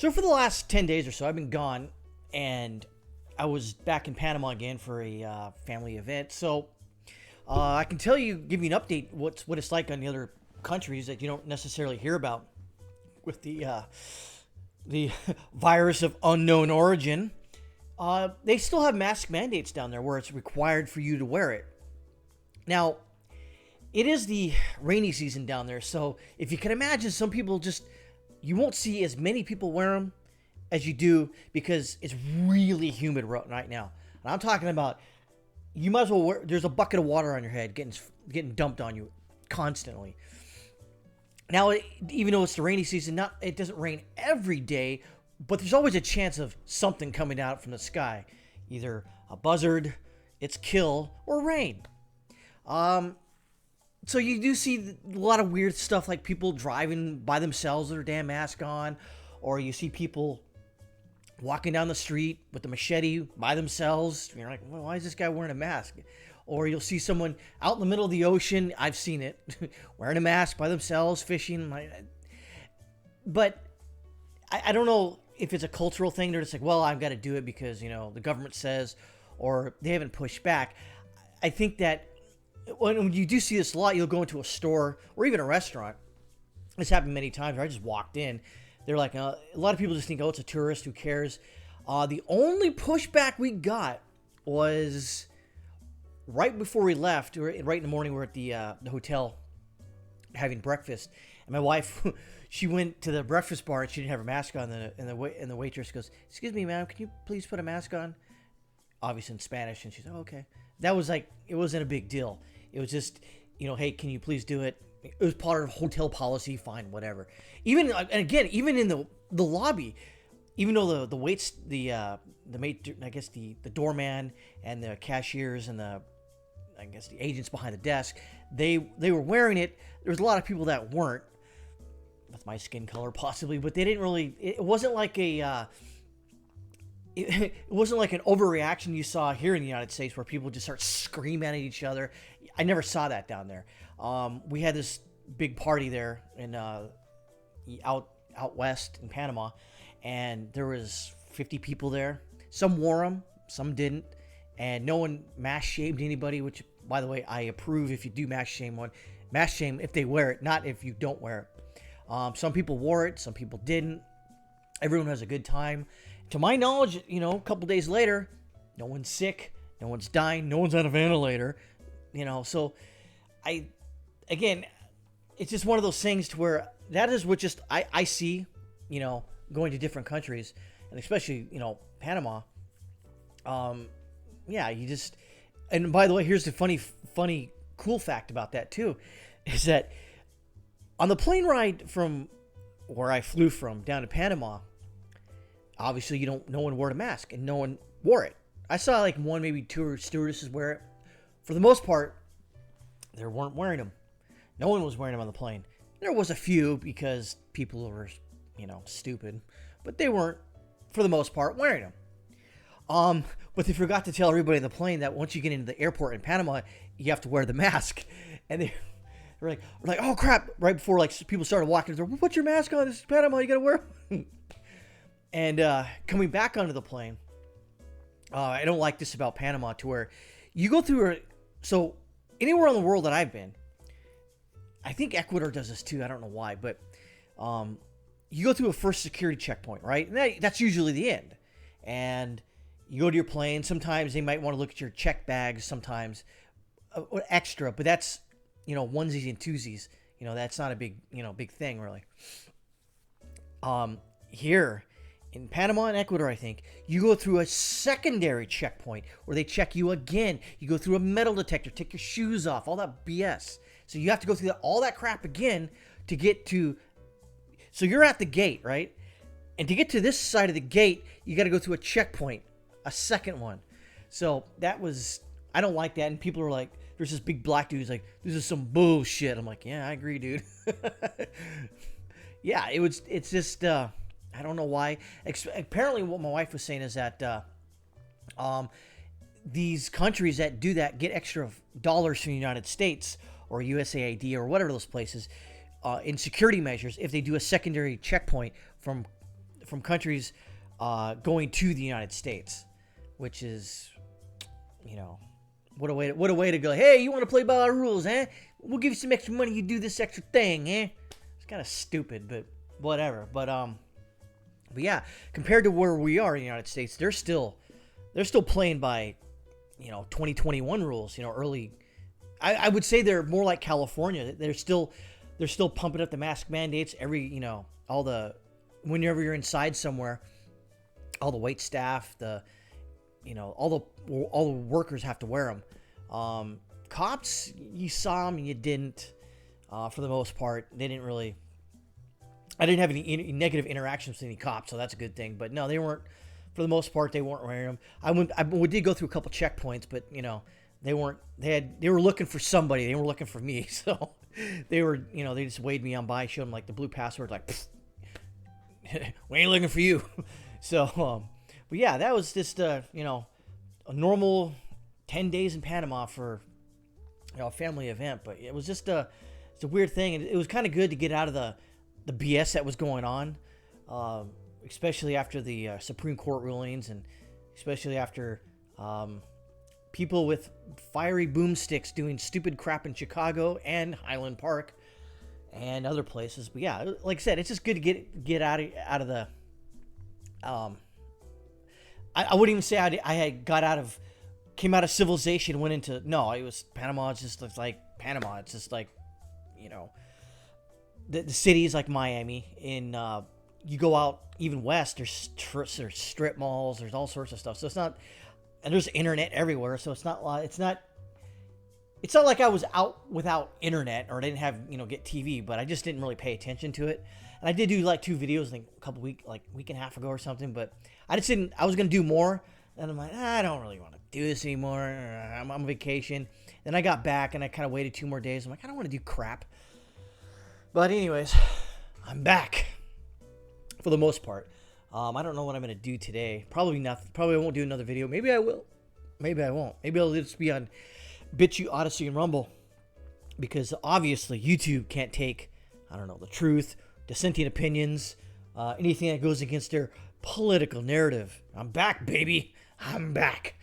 So for the last 10 days or so, I've been gone, and I was back in Panama again for a family event. So I can tell you, give you an update what it's like on the other countries that you don't necessarily hear about with the virus of unknown origin. They still have mask mandates down there where it's required for you to wear it. Now, it is the rainy season down there, so if you can imagine, some people you won't see as many people wear them as you do because it's really humid right now. And I'm talking about, you might as well there's a bucket of water on your head getting dumped on you constantly. Now, even though it's the rainy season, it doesn't rain every day, but there's always a chance of something coming out from the sky, either a buzzard, its kill, or rain. So you do see a lot of weird stuff, like people driving by themselves with their damn mask on, or you see people walking down the street with a machete by themselves. You're like, well, why is this guy wearing a mask? Or you'll see someone out in the middle of the ocean, I've seen it, wearing a mask by themselves, fishing. But I don't know if it's a cultural thing. They're just like, well, I've got to do it because, the government says, or they haven't pushed back. I think that when you do see this a lot, you'll go into a store or even a restaurant. It's happened many times where I just walked in. They're like, a lot of people just think, oh, it's a tourist, who cares? The only pushback we got was right before we left, right in the morning. We're at the hotel having breakfast, and my wife, she went to the breakfast bar and she didn't have her mask on. And the waitress goes, "Excuse me, ma'am, can you please put a mask on?" Obviously in Spanish, and she's like, "Oh, okay." That was like, it wasn't a big deal. It was just, hey, can you please do it? It was part of hotel policy. Fine, whatever. Even in the lobby, even though the waits, the mate, I guess the doorman and the cashiers and the agents behind the desk, they were wearing it. There was a lot of people that weren't, with my skin color possibly, but they didn't really. It wasn't like it wasn't like an overreaction you saw here in the United States where people just start screaming at each other. I never saw that down there. We had this big party there in out west in Panama, and there was 50 people there. Some wore them, some didn't, and no one mass shamed anybody. Which, by the way, I approve. If you do mass shame if they wear it, not if you don't wear it. Some people wore it, some people didn't. Everyone has a good time. To my knowledge, a couple days later, no one's sick, no one's dying, no one's on a ventilator, So, it's just one of those things to where that is what I see, going to different countries, and especially, Panama. And by the way, here's the funny, cool fact about that too, is that on the plane ride from where I flew from down to Panama, obviously no one wore a mask and no one wore it. I saw like one, maybe two stewardesses wear it. For the most part, they weren't wearing them. No one was wearing them on the plane. There was a few because people were, stupid, but they weren't, for the most part, wearing them. But they forgot to tell everybody on the plane that once you get into the airport in Panama, you have to wear the mask. And they were like, oh crap! Right before people started walking, they're, "Put your mask on. This is Panama. You gotta wear it." And coming back onto the plane, I don't like this about Panama, to where you go through. So anywhere in the world that I've been, I think Ecuador does this too. I don't know why, but you go through a first security checkpoint, right? And that's usually the end. And you go to your plane. Sometimes they might want to look at your check bags. Sometimes extra, but that's onesies and twosies. That's not a big thing really. Here in Panama and Ecuador, I think, you go through a secondary checkpoint where they check you again. You go through a metal detector, take your shoes off, all that BS. So you have to go through all that crap again to get to... So you're at the gate, right? And to get to this side of the gate, you got to go through a checkpoint, a second one. So that was... I don't like that. And people are like... There's this big black dude who's like, "This is some bullshit." I'm like, yeah, I agree, dude. Yeah, it's just... I don't know why. Apparently, what my wife was saying is that these countries that do that get extra dollars from the United States or USAID or whatever those places in security measures if they do a secondary checkpoint from from countries going to the United States, which is, you know, what a way to go. Hey, you want to play by our rules, eh? We'll give you some extra money. You do this extra thing, eh? It's kind of stupid, but whatever. But yeah, compared to where we are in the United States, they're still playing by, 2021 rules. Early. I would say they're more like California. They're still pumping up the mask mandates whenever you're inside somewhere, all the wait staff, all the workers have to wear them. Cops, you saw them and you didn't. For the most part, they didn't really. I didn't have any negative interactions with any cops, so that's a good thing. But no, they weren't. For the most part, they weren't wearing them. We did go through a couple checkpoints, but they weren't. They were looking for somebody. They were looking for me, so they were. They just waved me on by, showed them like the blue password, like, we ain't looking for you. So, but yeah, that was just a normal 10 days in Panama for a family event. But it was just it's a weird thing, and it was kind of good to get out of the BS that was going on, especially after the Supreme Court rulings, and especially after people with fiery boomsticks doing stupid crap in Chicago and Highland Park and other places. But yeah, like I said, it's just good to get out of the. I wouldn't even say I had came out of civilization, went into it was Panama. It's just like Panama. It's just like, the cities like Miami. You go out even west, there's strip malls, there's all sorts of stuff. So it's not, and there's internet everywhere. So it's not like I was out without internet or I didn't have get TV, but I just didn't really pay attention to it. And I did do like 2 videos, like a week and a half ago or something, but I just didn't. I was gonna do more, and I'm like, I don't really want to do this anymore. I'm on vacation. Then I got back and I kind of waited 2 more days. I'm like, I don't want to do crap. But anyways, I'm back for the most part. I don't know what I'm gonna do today. Probably nothing. Probably I won't do another video. Maybe I will. Maybe I won't. Maybe I'll just be on BitChute, Odyssey, and Rumble, because obviously YouTube can't take, the truth, dissenting opinions, anything that goes against their political narrative. I'm back, baby. I'm back.